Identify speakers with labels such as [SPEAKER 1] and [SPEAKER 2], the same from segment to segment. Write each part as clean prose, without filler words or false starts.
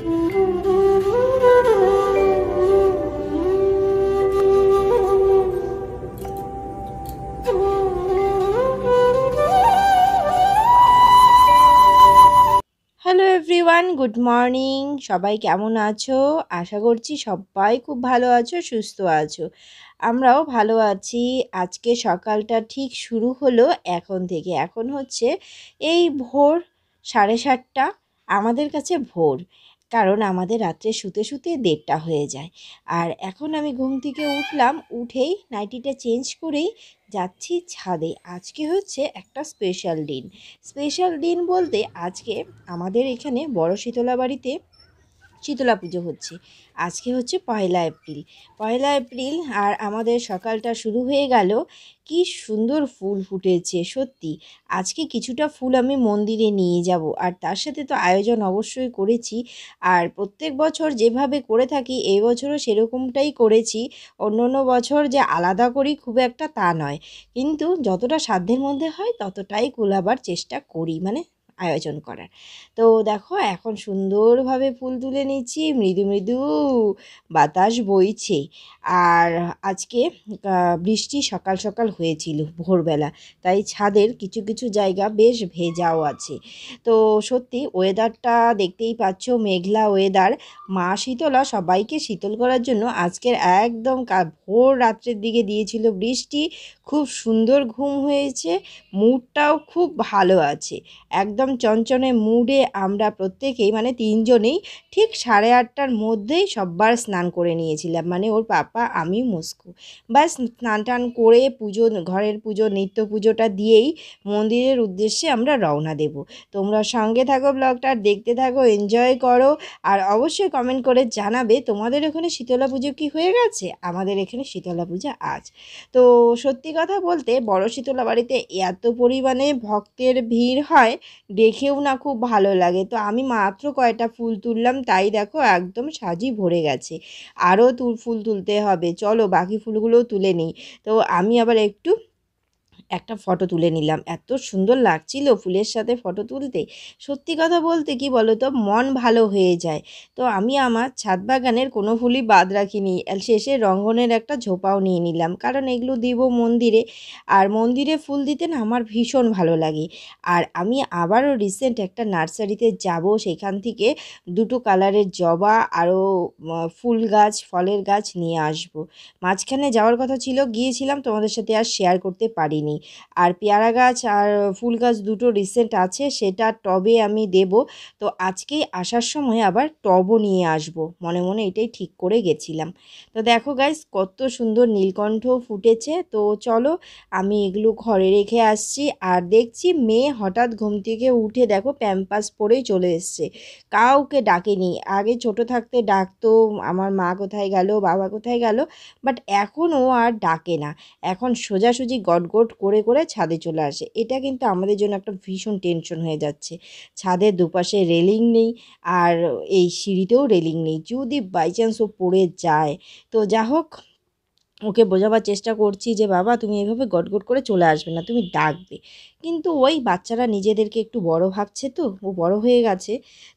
[SPEAKER 1] Hello everyone, good morning. সবাই কেমন আছো? আশা করছি সবাই খুব ভালো আছো, সুস্থ আছো। আমরাও ভালো আছি। আজকে সকালটা ঠিক শুরু হলো এখন থেকে। এখন হচ্ছে এই ভোর 7:30। আমাদের কাছে ভোর, কারণ আমাদের রাত্রে শুতে শুতে 1:30 হয়ে যায়। আর এখন আমি ঘুম থেকে উঠলাম, উঠেই নাইটিটা চেঞ্জ করেই যাচ্ছি ছাদে। আজকে হচ্ছে একটা স্পেশাল দিন। স্পেশাল দিন বলতে আজকে আমাদের এখানে বড় শীতলা বাড়িতে শীতলা পুজো হচ্ছে। আজকে হচ্ছে 1 এপ্রিল। 1 এপ্রিল আর আমাদের সকালটা শুরু হয়ে গেল। কি সুন্দর ফুল ফুটেছে সত্যি। আজকে কিছুটা ফুল আমি মন্দিরে নিয়ে যাব, আর তার সাথে তো আয়োজন অবশ্যই করেছি। আর প্রত্যেক বছর যেভাবে করে থাকি এই বছরও সেরকমটাই করেছি। অন্য অন্য বছর যে আলাদা করি খুব একটা তা নয়, কিন্তু যতটা সাধ্যের মধ্যে হয় ততটাই কুলাবার চেষ্টা করি, মানে আয়োজন করার। তো দেখো এখন সুন্দরভাবে ফুল তুলে নিচ্ছি, মৃদু মৃদু বাতাস বইছে। আর আজকে বৃষ্টি সকাল সকাল হয়েছিল ভোরবেলা, তাই ছাদের কিছু কিছু জায়গা বেশ ভেজাও আছে। তো সত্যি ওয়েদারটা দেখতেই পাচ্ছ, মেঘলা ওয়েদার। মা শীতলা সবাইকে শীতল করার জন্য আজকের একদম ভোর রাত্রের দিকে দিয়েছিল বৃষ্টি। খুব সুন্দর ঘুম হয়েছে, মুডটাও খুব ভালো আছে। একদম চঞ্চনে মুডে আমরা প্রত্যেকেই, মানে 3জনেই ঠিক 8:30টার মধ্যেই সববার স্নান করে নিয়েছিলাম, মানে ওর পাপা, আমি, মুস্কু। ব্যাস স্নান টান করে পুজো, ঘরের পুজো, নিত্য পুজোটা দিয়েই মন্দিরের উদ্দেশ্যে আমরা রওনা দেব। তোমরা সঙ্গে থাকো, ব্লগটা দেখতে থাকো, এনজয় করো। আর অবশ্যই কমেন্ট করে জানাবে তোমাদের ওখানে শীতলা পুজো কি হয়ে গেছে। আমাদের এখানে শীতলা পূজা আজ। তো সত্যি কথা বলতে বড় শীতলা বাড়িতে এত পরিমাণে ভক্তের ভিড় হয়, দেখেও না খুব ভালো লাগে। তো আমি মাত্র কয়টা ফুল তুললাম, তাই দেখো একদম সাজি ভরে গেছে। আরও ফুল তুলতে হবে, চলো বাকি ফুলগুলোও তুলে নিই। তো আমি আবার একটু একটা ফটো তুলে নিলাম, এত সুন্দর লাগছিল ফুলের সাথে ফটো তুলতে। সত্যি কথা বলতে কি বলো তো, মন ভালো হয়ে যায়। তো আমি আমার ছাদ বাগানের কোনো ফুলই বাদ রাখিনি, শেষে রঙ্গনের একটা ঝোপাও নিয়ে নিলাম, কারণ এগুলো দিব মন্দিরে। আর মন্দিরে ফুল দিতে না আমার ভীষণ ভালো লাগে। আর আমি আবারও রিসেন্ট একটা নার্সারিতে যাব, সেখান থেকে 2টো কালারের জবা আরও ফুল গাছ, ফলের গাছ নিয়ে আসব। মাঝখানে যাওয়ার কথা ছিল, গিয়েছিলাম, তোমাদের সাথে আর শেয়ার করতে পারিনি। আর পেয়ারা গাছ আর ফুল গাছ দুটো রিসেন্ট আছে, সেটা টবে আমি দেব। তো আজকেই আসার সময় আবার টবও নিয়ে আসব, মনে মনে এটাই ঠিক করে গেছিলাম। তো দেখো গাইস, কত সুন্দর নীলকণ্ঠ ফুটেছে। তো চলো আমি এগুলো ঘরে রেখে আসছি। আর দেখছি মেয়ে হঠাৎ ঘুম থেকে উঠে দেখো প্যাম্পাস পরেই চলে এসছে, কাউকে ডাকেনি। আগে ছোট থাকতে ডাকতো, আমার মা কোথায় গেল, বাবা কোথায় গেল, বাট এখন ও আর ডাকে না। এখন সোজাসুজি গটগট করে করে ছাদে চলে আসে। এটা কিন্তু আমাদের জন্য একটা ভীষণ টেনশন হয়ে যাচ্ছে। ছাদের দুপাশে রেলিং নেই, আর এই সিঁড়িতেও রেলিং নেই, যদি বাই চান্স ও পড়ে যায়। তো যা হোক, ওকে বোঝাবার চেষ্টা করছি যে বাবা তুমি এভাবে গটগট করে চলে আসবে না, তুমি ডাকবে। কিন্তু ওই বাচ্চারা নিজেদেরকে একটু বড় ভাবছে, তো ও বড় হয়ে গেছে।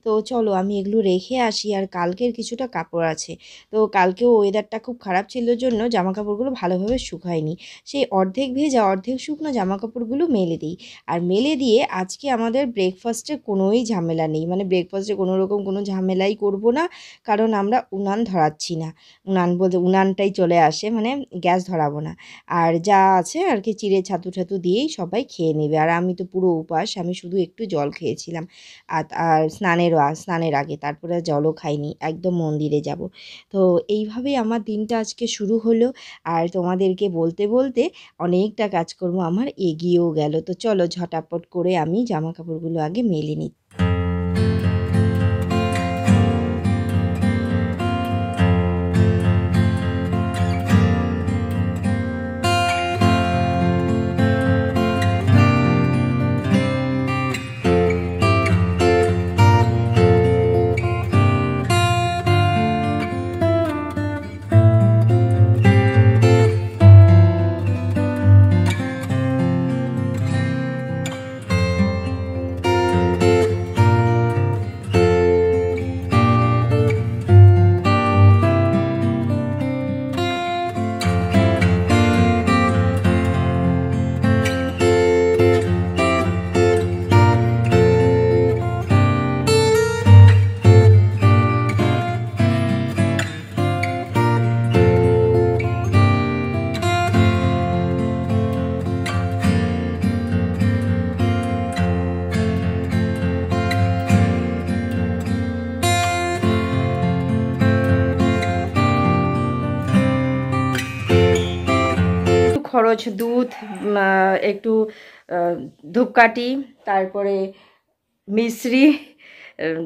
[SPEAKER 1] তো চলো আমি এগুলো রেখে আসি। আর কালকের কিছুটা কাপড় আছে, তো কালকেও ওয়েদারটা খুব খারাপ ছিল জন্য জামা কাপড়গুলো ভালোভাবে শুকায়নি। সেই অর্ধেক ভেজা অর্ধেক শুকনো জামা কাপড়গুলো মেলে দিই। আর মেলে দিয়ে আজকে আমাদের ব্রেকফাস্টে কোনোই ঝামেলা নেই, মানে ব্রেকফাস্টে কোনো রকম কোনো ঝামেলাই করব না, কারণ আমরা উনান ধরাচ্ছি না। উনান বলতে উনানটাই চলে আসে, মানে গ্যাস ধরাবো না। আর যা আছে আর কি চিড়ে ছাতু ছাতু দিয়েই সবাই খেয়ে নেবে। আর আমি তো পুরো উপাস, আমি শুধু একটু জল খেয়েছিলাম। আর স্নানের আগে, তারপরে জলও খাইনি, একদম মন্দিরে যাব। তো এইভাবেই আমার দিনটা আজকে শুরু হলো। আর তোমাদেরকে বলতে বলতে অনেকটা কাজকর্ম আমার এগিয়েও গেল। তো চলো ঝটাপট করে আমি জামা কাপড়গুলো আগে মেলে নিই। খরচ দুধ, একটু ধূপকাঠি, তারপরে মিশ্রি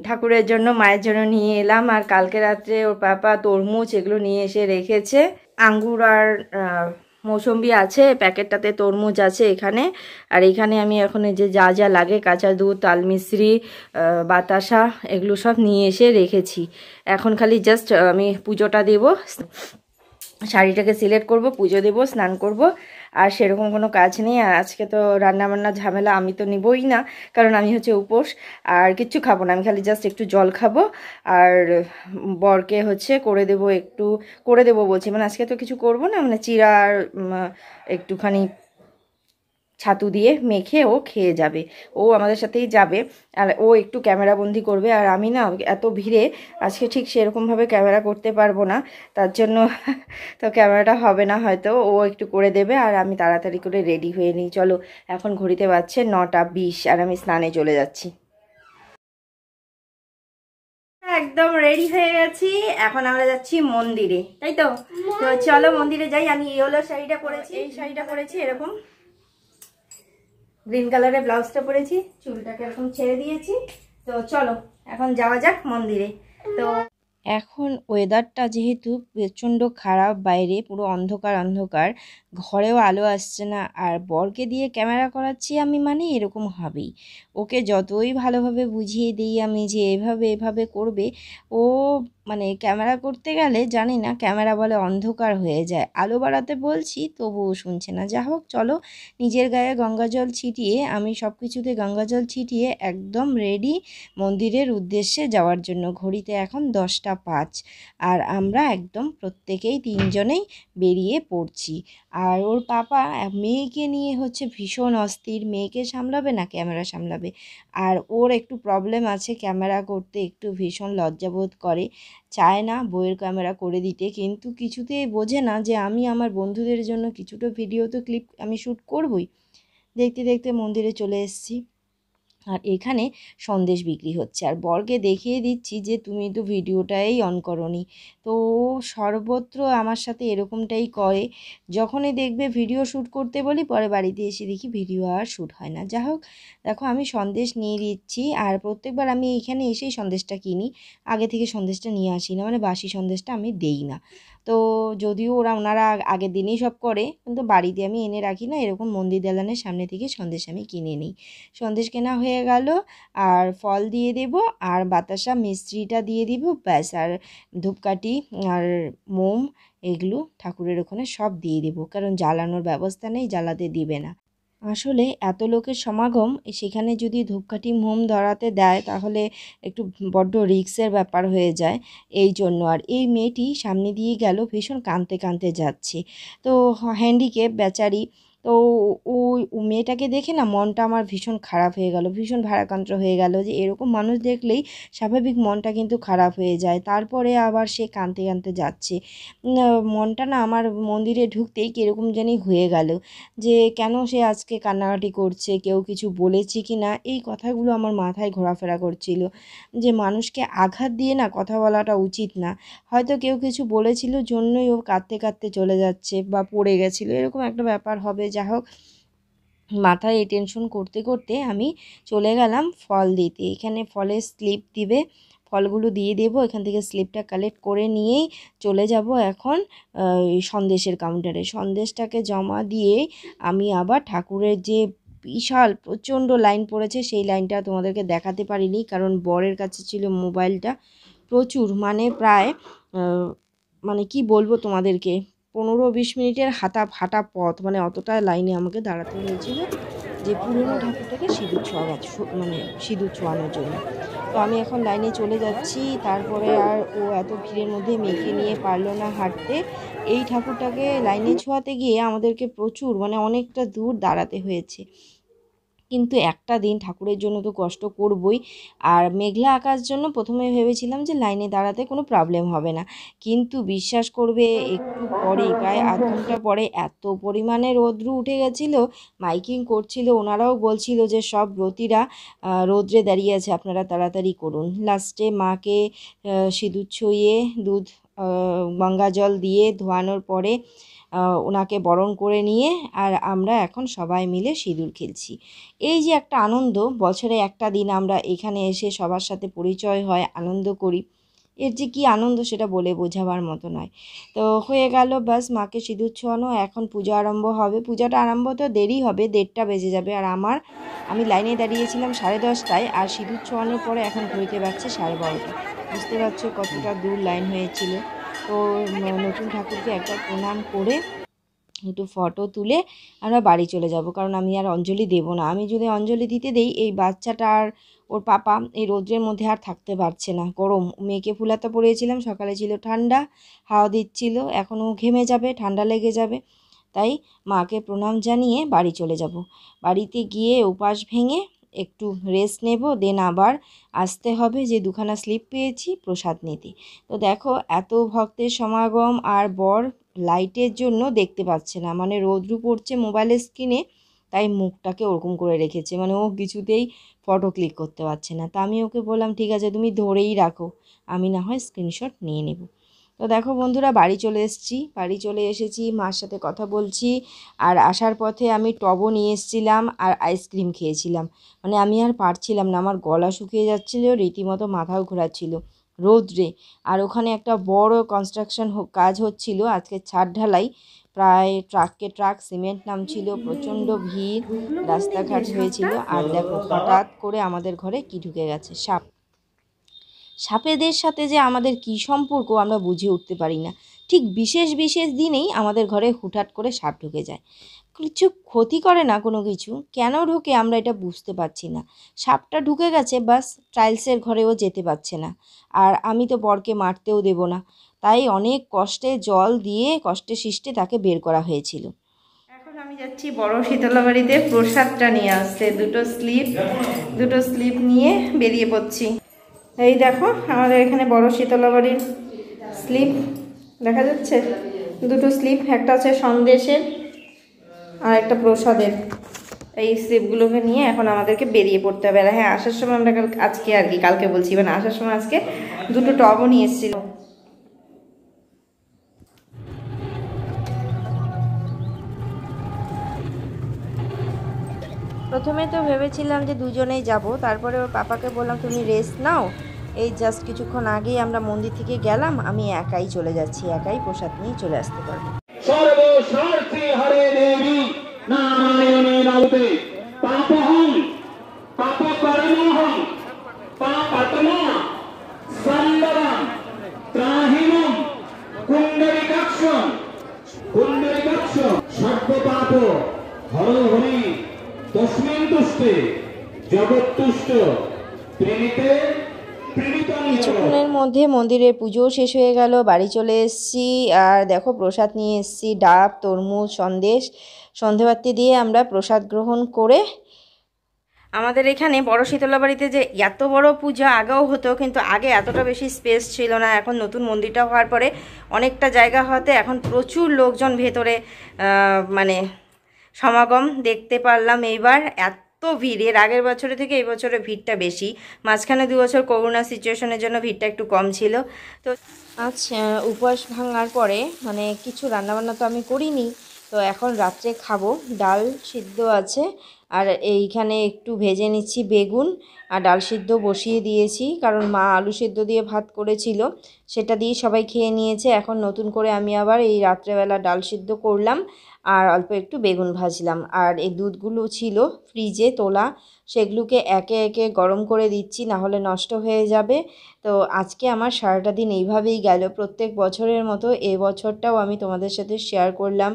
[SPEAKER 1] ঠাকুরের জন্য মায়ের জন্য নিয়ে এলাম। আর কালকে রাত্রে ওর পাপা তরমুজ এগুলো নিয়ে এসে রেখেছে। আঙ্গুর আর মৌসম্বি আছে, প্যাকেটটাতে তরমুজ আছে এখানে। আর এখানে আমি এখন যে যা যা লাগে কাঁচা দুধ, তাল মিশ্রি, বাতাসা এগুলো সব নিয়ে এসে রেখেছি। এখন খালি জাস্ট আমি পুজোটা দেব, শাড়িটাকে সিলেক্ট করব, পুজো দেব, স্নান করব, আর সেরকম কোনো কাজ নেই। আর আজকে তো রান্নাবান্না ঝামেলা আমি তো নিবই না, কারণ আমি হচ্ছে উপোস। আর কিচ্ছু খাবো না, আমি খালি জাস্ট একটু জল খাবো। আর বরকে হচ্ছে একটু করে দেবো বলছি, মানে আজকে তো কিছু করব না, মানে চিড়া আর একটুখানি ছাতু দিয়ে মেখে ও খেয়ে যাবে। ও আমাদের সাথেই যাবে, আর ও একটু ক্যামেরাবন্দি করবে। আর আমি না এত ভিড়ে আজকে ঠিক সেরকমভাবে ক্যামেরা করতে পারবো না, তার জন্য তো ক্যামেরাটা হবে না হয়তো। ও একটু করে দেবে, আর আমি তাড়াতাড়ি করে রেডি হয়ে নিই। চলো, এখন ঘড়িতে বাজছে 9:20 আর আমি স্নানে চলে যাচ্ছি। একদম রেডি হয়ে গেছি, এখন আমরা যাচ্ছি মন্দিরে, তাই তো? তো চলো মন্দিরে যাই। আমি ইয়েলো শাড়িটা পরেছি, এই শাড়িটা পরেছি এরকম গ্রিন কালারের ব্লাউজটা পরেছি, চুলটাকে এখন ছেড়ে দিয়েছি। তো চলো এখন যাওয়া যাক মন্দিরে। তো এখন ওয়েদারটা যেহেতু প্রচণ্ড খারাপ, বাইরে পুরো অন্ধকার অন্ধকার, ঘরেও আলো আসছে না, আর বরকে দিয়ে ক্যামেরা করাচ্ছি আমি, মানে এরকম হবেই। ওকে যতই ভালোভাবে বুঝিয়ে দিই আমি যে এভাবে এভাবে করবে, ও মানে ক্যামেরা করতে গেলে জানি না, ক্যামেরা বলে অন্ধকার হয়ে যায়। আলো বাড়াতে বলছি তবুও শুনছে না। যা হোক, চলো নিজের গায়ে গঙ্গাজল ছিটিয়ে, আমি সব কিছুতে গঙ্গাজল ছিটিয়ে একদম রেডি মন্দিরের উদ্দেশ্যে যাওয়ার জন্য। ঘড়িতে এখন 10:05 আর আমরা একদম প্রত্যেকেই তিনজনেই বেরিয়ে পড়ছি। আর ওর পাপা মেয়েকে নিয়ে হচ্ছে ভীষণ অস্থির, মেয়েকে সামলাবে না ক্যামেরা সামলাবে। আর ওর একটু প্রবলেম আছে, ক্যামেরা করতে একটু ভীষণ লজ্জাবোধ করে, চায় না বইয়ের ক্যামেরা করে দিতে, কিন্তু কিছুতেই বোঝে না যে আমি আমার বন্ধুদের জন্য কিছুটা ভিডিও তো ক্লিপ আমি শ্যুট করবই। দেখতে দেখতে মন্দিরে চলে এসেছি, আর এখানে সন্দেশ বিক্রি হচ্ছে। আর বরকে দেখিয়ে দিচ্ছি যে তুমি তো ভিডিওটাই অন করনি। তো সর্বত্র আমার সাথে এরকমটাই করে, যখনই দেখবে ভিডিও শ্যুট করতে বলি, পরে বাড়িতে এসে দেখি ভিডিও আর শ্যুট হয় না। যা হোক, দেখো আমি সন্দেশ নিয়ে দিচ্ছি। আর প্রত্যেকবার আমি এইখানে এসেই সন্দেশটা কিনি, আগে থেকে সন্দেশটা নিয়ে আসি না, মানে বাসি সন্দেশটা আমি দেই না। তো যদিও ওনারা আগের দিনেই সব করে, কিন্তু বাড়িতে আমি এনে রাখি না, এরকম মন্দির দালানের সামনে থেকে সন্দেশ আমি কিনে নিই। সন্দেশ কেনা হয়ে গেল, আর ফল দিয়ে দেব, আর বাতাসা মিষ্টিটা দিয়ে দিব, ব্যাস। আর ধূপকাঠি আর মোম এগুলো ঠাকুরের ওখানে সব দিয়ে দেব, কারণ জ্বালানোর ব্যবস্থা নেই, জ্বালাতে দিবে না। আসলে এত লোকের সমাগম, সেখানে যদি ধূপকাঠি মোম ধরাতে দেয় তাহলে একটু বড্ড রিস্কের ব্যাপার হয়ে যায়, এই জন্য। আর এই মেয়েটি সামনে দিয়ে গেল, ভীষণ কাঁদতে কাঁদতে যাচ্ছে। তো হ্যান্ডিক্যাপ বেচারি, তো ওই মেয়েটাকে দেখে না মনটা আমার ভীষণ খারাপ হয়ে গেল, ভীষণ ভারাক্রান্ত হয়ে গেল, যে এরকম মানুষ দেখলেই স্বাভাবিক মনটা কিন্তু খারাপ হয়ে যায়। তারপরে আবার সে কাঁদতে কাঁদতে যাচ্ছে। মনটা না আমার মন্দিরে ঢুকতেই কীরকম জানি হয়ে গেল, যে কেন সে আজকে কান্নাকাটি করছে, কেউ কিছু বলেছে কি না, এই কথাগুলো আমার মাথায় ঘোরাফেরা করছিল, যে মানুষকে আঘাত দিয়ে না কথা বলাটা উচিত না। হয়তো কেউ কিছু বলেছিল জন্যই ও কাঁদতে কাঁদতে চলে যাচ্ছে, বা পড়ে গেছিলো, এরকম একটা ব্যাপার হবে। যা হোক, মাথায় এই টেনশন করতে করতে আমি চলে গেলাম ফল দিতে। এখানে ফলের স্লিপ দিবে, ফলগুলো দিয়ে দেবো, এখান থেকে স্লিপটা কালেক্ট করে নিয়েই চলে যাব এখন সন্দেশের কাউন্টারে। সন্দেশটাকে জমা দিয়ে আমি আবার ঠাকুরের যে বিশাল প্রচণ্ড লাইন পড়েছে, সেই লাইনটা তোমাদেরকে দেখাতে পারিনি, কারণ বরের কাছে ছিল মোবাইলটা। প্রচুর, মানে প্রায় মানে কি বলবো তোমাদেরকে, 15-20 মিনিটের হাঁটা পথ, মানে অতটা লাইনে আমাকে দাঁড়াতে হয়েছিল, যে পুরনো ঠাকুরটাকে সিঁদুর ছোঁয়া মানে সিঁদুর ছোঁয়ানোর জন্য। তো আমি এখন লাইনে চলে যাচ্ছি। তারপরে আর ও এত ভিড়ের মধ্যে মেয়েকে নিয়ে পারলো না হাঁটতে। এই ঠাকুরটাকে লাইনে ছোঁয়াতে গিয়ে আমাদেরকে প্রচুর, মানে অনেকটা দূর দাঁড়াতে হয়েছে। কিন্তু একটা দিন ঠাকুরের জন্য তো কষ্ট করবই। আর মেঘলা আকাশ জন্য প্রথমে ভেবেছিলাম যে লাইনে দাঁড়াতে কোনো প্রবলেম হবে না, কিন্তু বিশ্বাস করবে একটু পরেই, প্রায় আধ ঘন্টা পরে এত পরিমাণে রৌদ্র উঠে গেছিলো, মাইকিং করছিল, ওনারাও বলছিল যে সব ব্রতীরা রৌদ্রে দাঁড়িয়ে আছে, আপনারা তাড়াতাড়ি করুন। লাস্টে মাকে সিঁদুর ছুঁয়ে দুধ গঙ্গা জল দিয়ে ধোয়ানোর পরে ওনাকে বরণ করে নিয়ে আর আমরা এখন সবাই মিলে সিঁদুর খেলছি। এই যে একটা আনন্দ, বছরে একটা দিন আমরা এখানে এসে সবার সাথে পরিচয় হয়, আনন্দ করি, এর যে কী আনন্দ সেটা বলে বোঝাবার মতো নয়। তো হয়ে গেল, বাস মাকে সিঁদুর ছোঁয়ানো, এখন পুজো আরম্ভ হবে। পূজাটা আরম্ভ তো দেরি হবে, 1:30 বেজে যাবে। আর আমি লাইনে দাঁড়িয়েছিলাম 10:30টায়, আর সিঁদুর ছোঁয়ানোর পরে এখন ঘড়িতে বাজছে 12:30। বুঝতে পারছো কতটা দূর লাইন হয়েছিল। তো নতুন ঠাকুরকে একবার প্রণাম করে একটু ফটো তুলে আমরা বাড়ি চলে যাব, কারণ আমি আর অঞ্জলি দেব না। আমি যদি অঞ্জলি দিতে দেই, এই বাচ্চাটা আর ওর পাপা এই রৌদ্রের মধ্যে আর থাকতে পারছে না, গরম। মেয়েকে ফুলাতে পরিয়েছিলাম, সকালে ছিল ঠান্ডা, হাওয়া দিচ্ছিল, এখনও ঘেমে যাবে, ঠান্ডা লেগে যাবে। তাই মাকে প্রণাম জানিয়ে বাড়ি চলে যাব। বাড়িতে গিয়ে উপাস ভেঙে একটু রেস্ট নেব, দেন আবার আসতে হবে, যে 2খানা স্লিপ পেয়েছি প্রসাদ নিতে। তো দেখো এত ভক্তের সমাগম, আর বর লাইটের জন্য দেখতে পাচ্ছে না, মানে রৌদ্র পড়ছে মোবাইলের স্ক্রিনে, তাই মুখটাকে ওরকম করে রেখেছে, মানে ও কিছুতেই ফটো ক্লিক করতে পারছে না। তা আমি ওকে বললাম ঠিক আছে তুমি ধরেই রাখো, আমি না হয় স্ক্রিনশট নিয়ে নেব। তো দেখো বন্ধুরা, বাড়ি চলে এসেছি, মার সাথে কথা বলছি। আর আসার পথে আমি টবও নিয়ে এসেছিলাম আর আইসক্রিম খেয়েছিলাম, মানে আমি আর পারছিলাম না, আমার গলা শুকিয়ে যাচ্ছিল, রীতিমতো মাথাও ঘোরাচ্ছিল রৌদ্রে। আর ওখানে একটা বড় কনস্ট্রাকশন কাজ হচ্ছিল, আজকে ছাদ ঢালাই, প্রায় ট্রাককে ট্রাক সিমেন্ট নামছিল, প্রচণ্ড ভিড়, রাস্তাঘাট হয়েছিল। আর দেখো হঠাৎ করে আমাদের ঘরে কি ঢুকে গেছে, সাপ। সাপেদের সাথে যে আমাদের কী সম্পর্ক আমরা বুঝে উঠতে পারি না। ঠিক বিশেষ বিশেষ দিনেই আমাদের ঘরে হুটহাট করে সাপ ঢুকে যায়, কিছু ক্ষতি করে না কোনো কিছু, কেন ঢোকে আমরা এটা বুঝতে পারছি না। সাপটা ঢুকে গেছে, বাস টাইলসের ঘরেও যেতে পারছে না। আর আমি তো বরকে মারতেও দেব না, তাই অনেক কষ্টে জল দিয়ে কষ্টে শিষ্টে তাকে বের করা হয়েছিল। এখন আমি যাচ্ছি বড় শীতলা বাড়িতে প্রসাদটা নিয়ে আসতে, দুটো স্লিপ নিয়ে বেরিয়ে পড়ছি। এই দেখো আমাদের এখানে বড় শীতলা বাড়ির স্লিপ দেখা যাচ্ছে, দুটো স্লিপ, একটা আছে সন্দেশের আর একটা প্রসাদের। এই স্লিপগুলোকে নিয়ে এখন আমাদেরকে বেরিয়ে পড়তে হবে। আর হ্যাঁ, আসার সময় আমরা আজকে আর কি কালকে বলছি, মানে আসার সময় আজকে দুটো টবও নিয়ে এসেছিল। প্রথমে তো ভেবেছিলাম যে দুজনেই যাব, তারপরে ওর পাপাকে বললাম তুমি রেস্ট নাও, এই জাস্ট কিছুক্ষণ আগেই আমরা মন্দির থেকে গেলাম, আমি একাই চলে যাচ্ছি, একাই প্রসাদ নিয়ে চলে আসতে পারবো। সর্বস্বার্থে হরে দেবী নারায়ণে নমস্তে। পাপহং পাপকর্মহং পাপাত্মা সম্ভবং ত্রাহিণং কুণ্ডলিকাক্ষং সর্বপাপ হর হরি তস্মিন তুষ্টে জগৎতুষ্ট প্রেমিতে। কিছুক্ষণের মধ্যে মন্দিরের পুজোও শেষ হয়ে গেল, বাড়ি চলে এসেছি। আর দেখো প্রসাদ নিয়ে এসেছি, ডাব, তরমুজ, সন্দেশ। সন্ধেবাতি দিয়ে আমরা প্রসাদ গ্রহণ করে, আমাদের এখানে বড় শীতলা বাড়িতে যে এত বড় পূজা আগেও হতো, কিন্তু আগে এতটা বেশি স্পেস ছিল না। এখন নতুন মন্দিরটা হওয়ার পরে অনেকটা জায়গা হতে এখন প্রচুর লোকজন ভেতরে মানে সমাগম দেখতে পারলাম এইবার। এত ভিড়, এর আগের বছরে থেকে এই বছরে ভিড়টা বেশি। মাঝখানে 2 বছর করোনা সিচুয়েশনের জন্য ভিড়টা একটু কম ছিল। তো আজ উপবাস ভাঙার পরে মানে কিছু রান্নাবান্না তো আমি করিনি, তো এখন রাত্রে খাবো। ডাল সিদ্ধ আছে, আর এইখানে একটু ভেজে নিচ্ছি বেগুন, আর ডাল সিদ্ধ বসিয়ে দিয়েছি, কারণ মা আলু সিদ্ধ দিয়ে ভাত করেছিল, সেটা দিয়ে সবাই খেয়ে নিয়েছে। এখন নতুন করে আমি আবার এই রাত্রেবেলা ডাল সিদ্ধ করলাম, আর অল্প একটু বেগুন ভাজলাম। আর এই দুধগুলো ছিল ফ্রিজে তোলা, সেগুলোকে একে একে গরম করে দিচ্ছি, না হলে নষ্ট হয়ে যাবে। তো আজকে আমার সারাটা দিন এইভাবেই গেল, প্রত্যেক বছরের মতো এই বছরটাও আমি তোমাদের সাথে শেয়ার করলাম।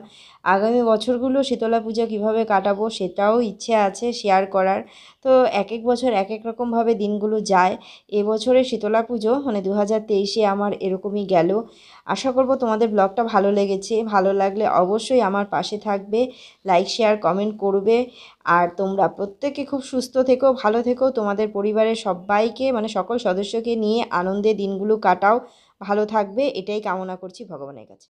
[SPEAKER 1] আগামী বছরগুলো শীতলা পূজা কীভাবে কাটাবো সেটাও ইচ্ছে আছে শেয়ার করার। তো এক এক বছর এক এক রকমভাবে দিনগুলো যায়। এবছরে শীতলা পুজো মানে 2023-এ আমার এরকমই গেল। আশা করব তোমাদের ব্লগটা ভালো লেগেছে, ভালো লাগলে অবশ্যই আমার পাশে থাকবে, লাইক শেয়ার কমেন্ট করবে। আর তোমরা প্রত্যেকে খুব সুস্থ থেকো, ভালো থেকো, তোমাদের পরিবারের সবাইকে মানে সকল সদস্যকে নিয়ে আনন্দে দিনগুলো কাটাও, ভালো থাকবে, এটাই কামনা করছি ভগবানের কাছে।